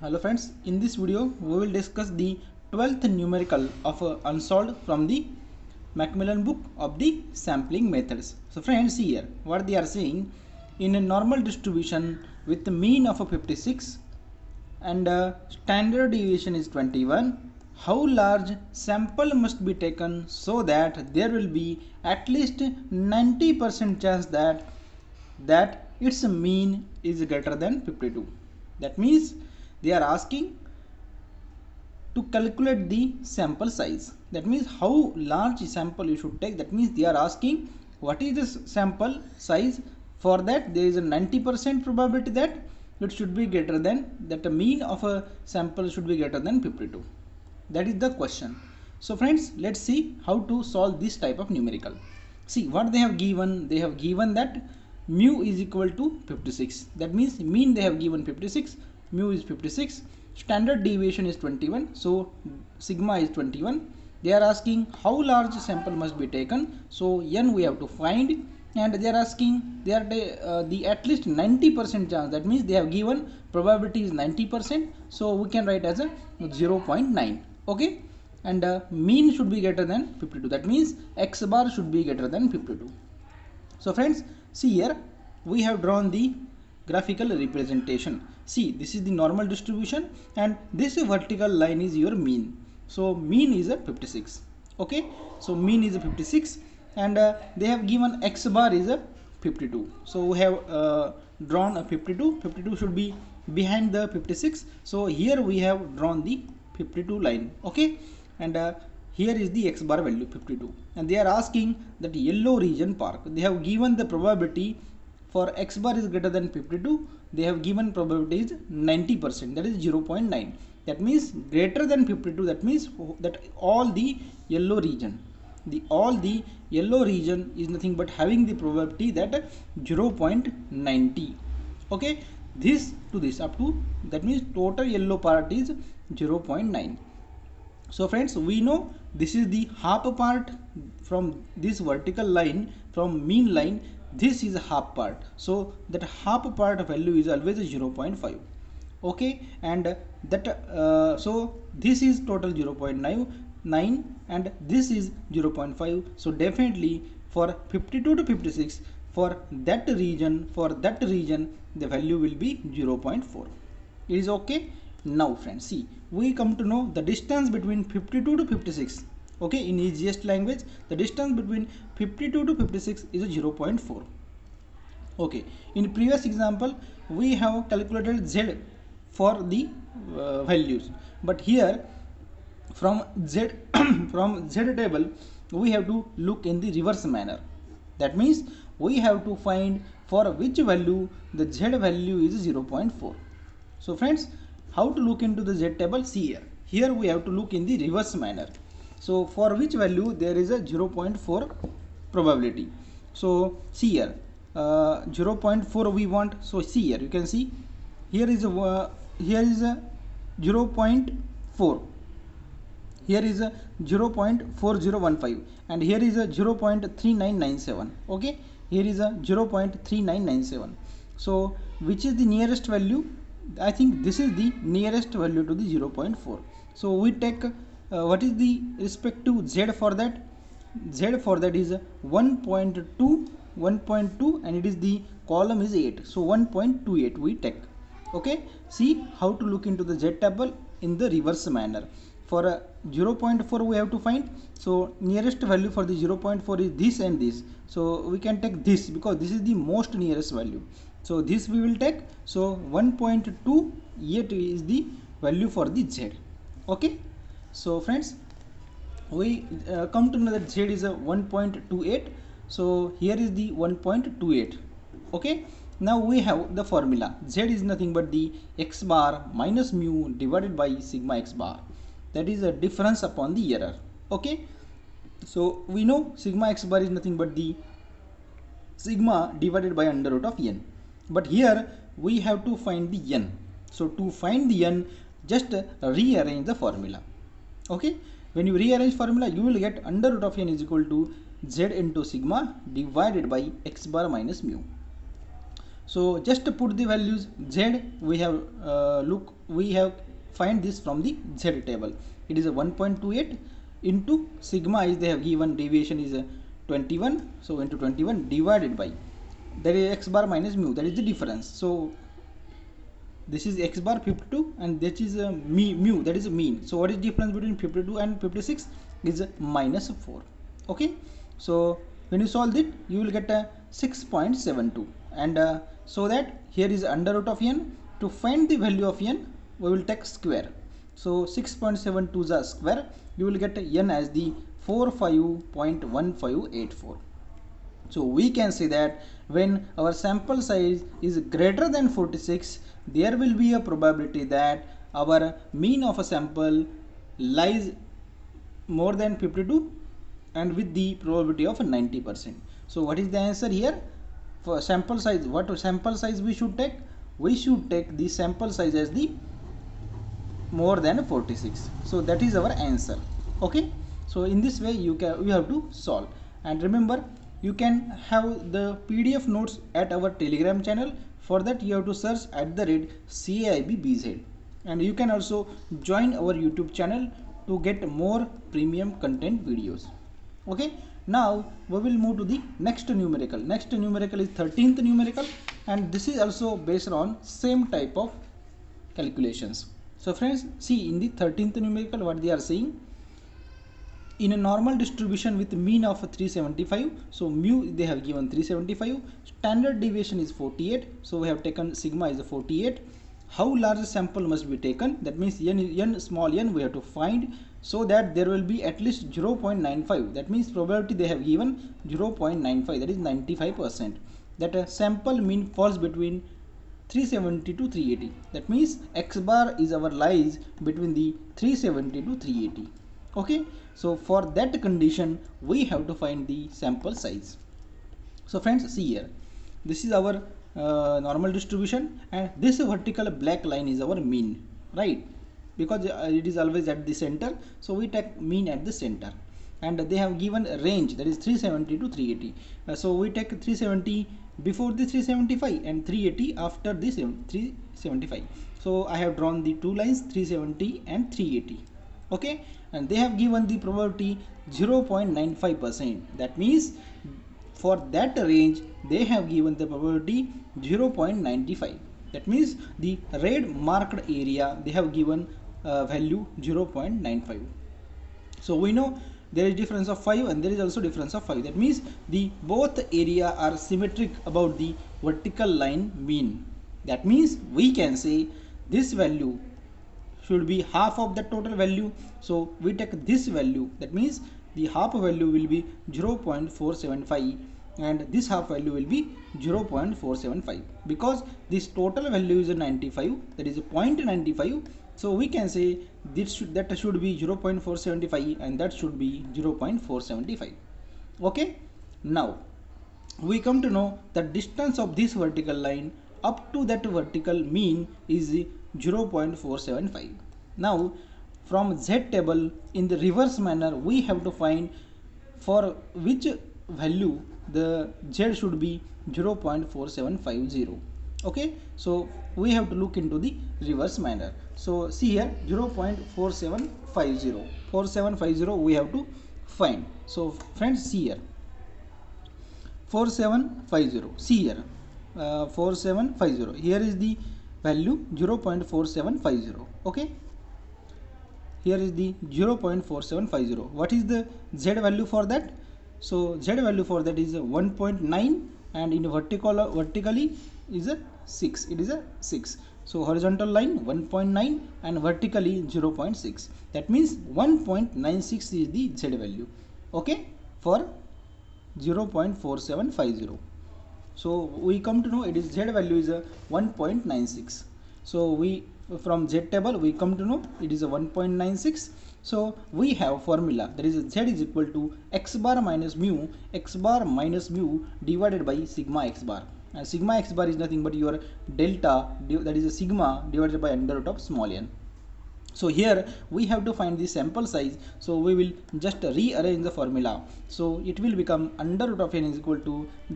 Hello friends, in this video we will discuss the 12th numerical of unsolved from the Macmillan book of the sampling methods. So friends, here what they are saying, in a normal distribution with the mean of a 56 and standard deviation is 21, how large sample must be taken so that there will be at least 90% chance that its mean is greater than 52. That means they are asking to calculate the sample size. That means how large sample you should take. That means they are asking what is the sample size. For that there is a 90% probability that it should be greater than, that the mean of a sample should be greater than 52. That is the question. So friends, let's see how to solve this type of numerical. See what they have given. They have given that mu is equal to 56. That means mean they have given 56, mu is 56, standard deviation is 21, so sigma is 21. They are asking how large sample must be taken, so n we have to find, and they are asking they are the at least 90% chance. That means they have given probability is 90%, so we can write as a 0.9. okay, and mean should be greater than 52. That means x bar should be greater than 52. So friends, see here we have drawn the graphical representation. See, this is the normal distribution and this vertical line is your mean. So mean is a 56. Okay, so mean is a 56 and they have given x bar is a 52. So we have drawn a 52. 52 should be behind the 56. So here we have drawn the 52 line. Okay, and here is the x bar value 52, and they are asking that yellow region park. They have given the probability for x bar is greater than 52. They have given probability is 90%, that is 0.9. that means greater than 52. That means that all the yellow region is nothing but having the probability that 0.90. okay, this to this up to, that means total yellow part is 0.9. So friends, we know this is the half part from this vertical line, from mean line, this is half part. So that half part value is always 0.5. okay, and that so this is total 0.9 and this is 0.5. so definitely for 52 to 56, for that region the value will be 0.4. It is okay. Now friends, see, we come to know the distance between 52 to 56. okay, in easiest language, the distance between 52 to 56 is 0.4. okay, in previous example we have calculated z for the values, but here from z from z table we have to look in the reverse manner. That means we have to find for which value the z value is 0.4. so friends, how to look into the z table? See here we have to look in the reverse manner. So for which value there is a 0.4 probability. So see here 0.4 we want. So see here, you can see here is a 0.4, here is a 0.4015 and here is a 0.3997. okay, here is a 0.3997. so which is the nearest value? I think this is the nearest value to the 0.4. so we take what is the respective z for that? Z for that is 1.2 and it is the column is 8, so 1.28 we take. okay, see how to look into the z table in the reverse manner. For 0.4 we have to find, so nearest value for the 0.4 is this and this, so we can take this because this is the most nearest value, so this we will take. So 1.28 is the value for the z. okay, so friends, we come to know that z is a 1.28. so here is the 1.28. okay, now we have the formula. Z is nothing but the x bar minus mu divided by sigma x bar. That is a difference upon the error. okay, so we know sigma x bar is nothing but the sigma divided by under root of n, but here we have to find the n. So to find the n, just rearrange the formula. okay, when you rearrange formula, you will get under root of n is equal to z into sigma divided by x bar minus mu. So just to put the values z, we have we have find this from the z table. It is a 1.28 into sigma is they have given deviation is a 21, so into 21 divided by that is x bar minus mu, that is the difference. So this is x bar 52 and that is a mu, that is a mean. So what is difference between 52 and 56 is minus 4. Okay, so when you solve it you will get a 6.72, and so that here is under root of n. To find the value of n we will take square. So 6.72 is a square, you will get n as the 45.1584. So we can say that when our sample size is greater than 46, there will be a probability that our mean of a sample lies more than 52 and with the probability of 90%. So what is the answer here? For sample size, what sample size we should take? We should take the sample size as the more than 46. So that is our answer. Okay, so in this way you have to solve. And remember, you can have the PDF notes at our Telegram channel. For that you have to search @CAIBBZ, and you can also join our YouTube channel to get more premium content videos. Okay, now we will move to the next numerical. Next numerical is 13th numerical, and this is also based on same type of calculations. So friends, see in the 13th numerical what they are saying. In a normal distribution with mean of 375, so mu they have given 375, standard deviation is 48, so we have taken sigma is 48. How large sample must be taken? That means n small n we have to find, so that there will be at least 0.95. That means probability they have given 0.95, that is 95%. That a sample mean falls between 370 to 380. That means x bar is our lies between the 370 to 380. Okay, so for that condition we have to find the sample size. So friends, see here, this is our normal distribution, and this vertical black line is our mean, right? Because it is always at the center, so we take mean at the center. And they have given a range, that is 370 to 380. So we take 370 before the 375 and 380 after this 375. So I have drawn the two lines, 370 and 380. Okay, and they have given the probability 0.95%. That means for that range they have given the probability 0.95. That means the red marked area they have given value 0.95. So we know there is difference of 5 and there is also difference of 5. That means the both area are symmetric about the vertical line mean. That means we can say this value should be half of the total value. So we take this value, that means the half value will be 0.475 and this half value will be 0.475, because this total value is a 95, that is a 0.95. So we can say that should be 0.475 and that should be 0.475. Okay, now we come to know the distance of this vertical line up to that vertical mean is 0.475. Now from Z table in the reverse manner we have to find for which value the Z should be 0.4750. Okay, so we have to look into the reverse manner. So see here 0.4750 we have to find. So friends, see here 4750, see here 4750, here is the value 0.4750. okay, here is the 0.4750. what is the Z value for that? So Z value for that is 1.9 and in vertically is a 6, it is a 6. So horizontal line 1.9 and vertically 0.6. That means 1.96 is the Z value, okay, for 0.4750. So we come to know it is Z value is a 1.96. So we from Z table we come to know it is a 1.96. So we have formula, that is Z is equal to x bar minus mu divided by sigma x bar, and sigma x bar is nothing but your delta, that is a sigma divided by under root of small n. So here we have to find the sample size, so we will just rearrange the formula. So it will become under root of n is equal to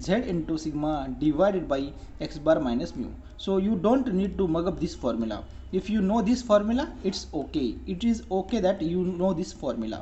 z into sigma divided by x bar minus mu. So you don't need to mug up this formula. If you know this formula, it's okay. It is okay that you know this formula,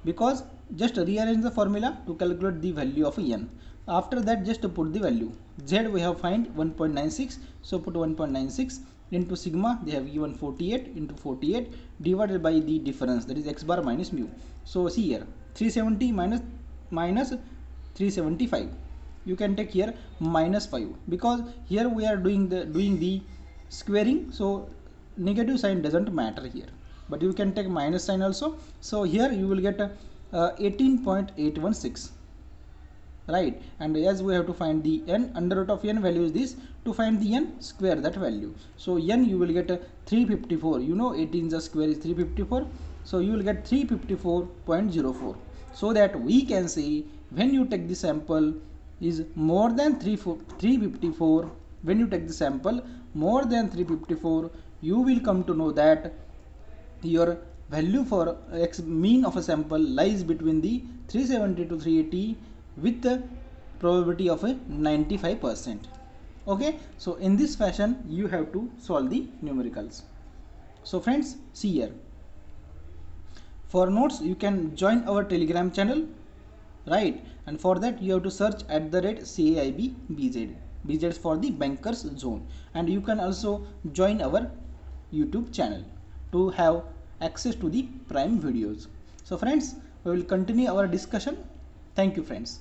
because just rearrange the formula to calculate the value of n. After that, just put the value. Z we have find 1.96, so put 1.96 into sigma, they have given 48 into 48 divided by the difference, that is x bar minus mu. So see here, 370 minus 375, you can take here minus 5, because here we are doing the squaring, so negative sign doesn't matter here, but you can take minus sign also. So here you will get 18.816, right? And as we have to find the n, under root of n value is this, to find the n, square that value. So n you will get 354, you know 18 the square is 354, so you will get 354.04. so that we can say when you take the sample is more than 354, when you take the sample more than 354, you will come to know that your value for x mean of a sample lies between the 370 to 380 with the probability of a 95%. Okay, so in this fashion you have to solve the numericals. So friends, see here, for notes you can join our Telegram channel, right? And for that you have to search @CAIBBZ. BZ is for the bankers zone, and you can also join our YouTube channel to have access to the prime videos. So friends, we will continue our discussion. Thank you friends.